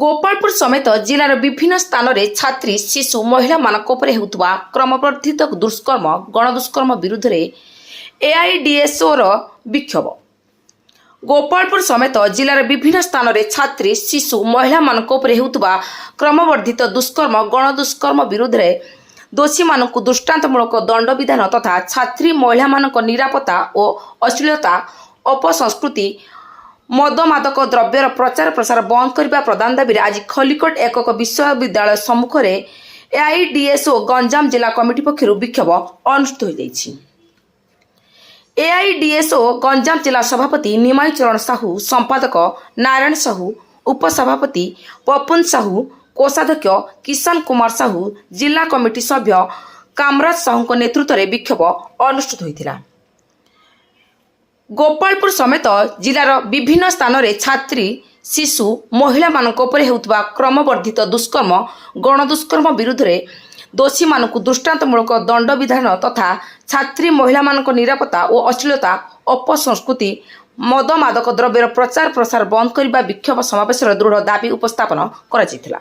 गोपालपुर समेत जिलार विभिन्न स्थान में छात्री शिशु महिला होता क्रमवर्धित दुष्कर्म गणदुष्कर्म विरुद्ध में एआईडीएसओ विक्षोभ। गोपालपुर समेत जिलार विभिन्न स्थान में छात्री शिशु महिला होता क्रमवर्धित दुष्कर्म गणदुष्कर्म विरुद्ध में दोषी मानक दृष्टांतमूलक दंड विधान तथा छात्री महिला निरापत्ता और अश्लीलता अपसंस्कृति मद मादक द्रव्यर प्रचार प्रसार बंद करने प्रदान दाबी आज खलिकोट एकक विश्वविद्यालय सम्मुख में एआईडीएसओ गंजाम जिला कमिटी पक्षर विक्षोभ अनुष्ठित हो। एआईडीएसओ गंजाम जिला सभापति निमाई चरण साहू, संपादक नारायण साहू, उपसभापति पपुन साहू, कोषाध्यक्ष किशन कुमार साहू, जिला कमिटी सभ्य कामराज साहू नेतृत्व में विक्षोभ अनुष्ठित होता। गोपालपुर समेत जिलार विभिन्न स्थान में छात्री शिशु महिला होता क्रमवर्धित दुष्कर्म गणदुष्कर्म विरुद्ध में दोषी मानक दृष्टांतमूलक दंड विधान तथा छात्री महिला निरापत्ता और अश्लीलता अपसंस्कृति मद मादक द्रव्यर प्रचार प्रसार बंद करने विक्षोभ समावेश दृढ़ दाबी उपस्थापन करा।